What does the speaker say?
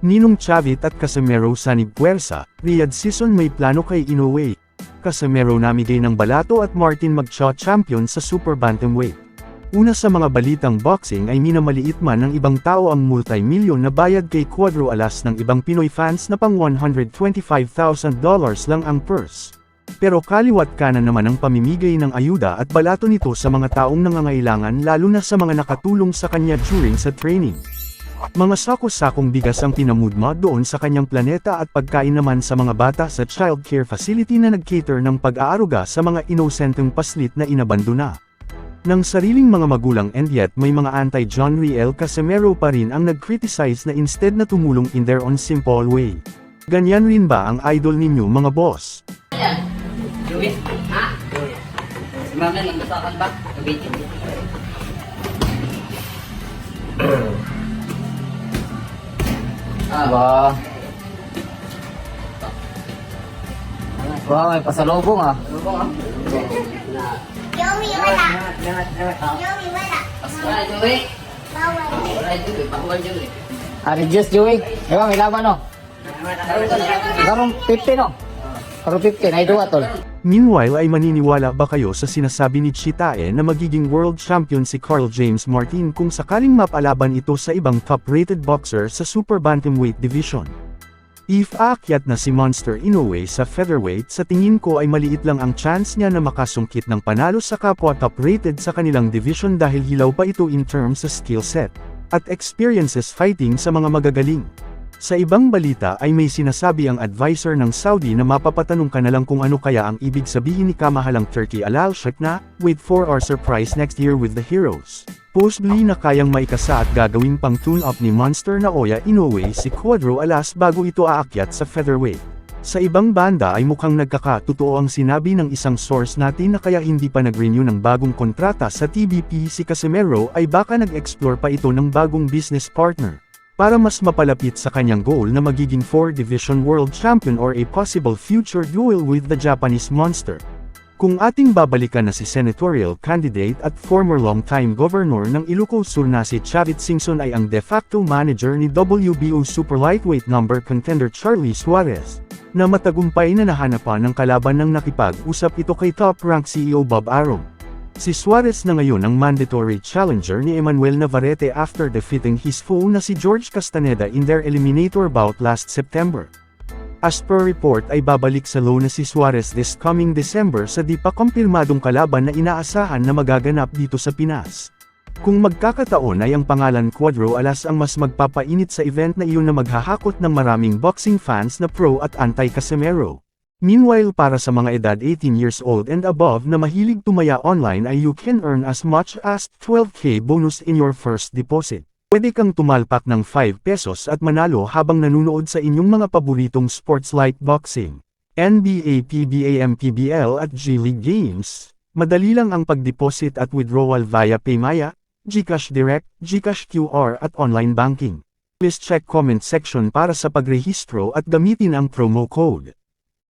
Ninong Chavit at Casimero sanib puwersa, Riyadh season may plano kay Inoue. Casimero namigay ng balato at Martin magcha-champion sa super bantamweight. Una sa mga balitang boxing ay minamaliit man ng ibang tao ang multi-milyon na bayad kay Cuadro Alas ng ibang Pinoy fans na pang $125,000 lang ang purse. Pero kaliwat kanan naman ang pamimigay ng ayuda at balato nito sa mga taong nangangailangan lalo na sa mga nakatulong sa kanya during sa training. Mga sako-sakong bigas ang pinamudma doon sa kanyang planeta at pagkain naman sa mga bata sa child care facility na nag-cater ng pag-aaruga sa mga inosenteng paslit na inabandona ng sariling mga magulang, and yet may mga anti-John Riel Casimero pa rin ang nag-criticize na instead na tumulong in their own simple way. Ganyan rin ba ang idol ninyo mga boss? Luis, ha? Si Mama lang natakan ba? Kabitin. Ba. Ba, may pasalubong ah. Yomi wala. Yomi wala. Wala, Joey. Bawal. Wala, Joey. Bawal, Joey. Ari just Joey. Ewan, may laban no. Karong 50 no. Karong 50 na iduwa tol. Meanwhile ay maniniwala ba kayo sa sinasabi ni Chitae na magiging world champion si Carl James Martin kung sakaling mapalaban ito sa ibang top-rated boxer sa super bantamweight division? If aakyat na si Monster Inoue sa featherweight, sa tingin ko ay maliit lang ang chance niya na makasungkit ng panalo sa kapwa top-rated sa kanilang division dahil hilaw pa ito in terms sa skill set at experiences fighting sa mga magagaling. Sa ibang balita ay may sinasabi ang advisor ng Saudi na mapapatanong ka na lang kung ano kaya ang ibig sabihin ni kamahalang Turkey Al Sheikh na, wait for our surprise next year with the heroes. Possibly na kayang maikasa at gagawing pang tune-up ni Monster Naoya Inoue si Cuadro Alas bago ito aakyat sa featherweight. Sa ibang banda ay mukhang nagkakatotoo ang sinabi ng isang source natin na kaya hindi pa nag-renew ng bagong kontrata sa TBP si Casimero ay baka nag-explore pa ito ng bagong business partner para mas mapalapit sa kanyang goal na magiging 4-division world champion or a possible future duel with the Japanese monster. Kung ating babalikan na si senatorial candidate at former long-time governor ng Ilocos Sur na si Chavit Singson ay ang de facto manager ni WBO super lightweight number contender Charlie Suarez, na matagumpay na nahanapan ng kalaban ng nakipag-usap ito kay top-rank CEO Bob Arum. Si Suarez na ngayon ang mandatory challenger ni Emmanuel Navarrete after defeating his foe na si George Castaneda in their eliminator bout last September. As per report ay babalik sa law na si Suarez this coming December sa di pa kumpirmadong kalaban na inaasahan na magaganap dito sa Pinas. Kung magkakataon ay ang pangalan Cuadro Alas ang mas magpapainit sa event na iyon na maghahakot ng maraming boxing fans na pro at anti-Casimero. Meanwhile para sa mga edad 18 years old and above na mahilig tumaya online ay you can earn as much as 12k bonus in your first deposit. Pwede kang tumalpak ng 5 pesos at manalo habang nanunood sa inyong mga paboritong sports like boxing, NBA, PBA, PBL at G-League games. Madali lang ang pag-deposit at withdrawal via Paymaya, GCash Direct, GCash QR at online banking. Please check comment section para sa pagrehistro at gamitin ang promo code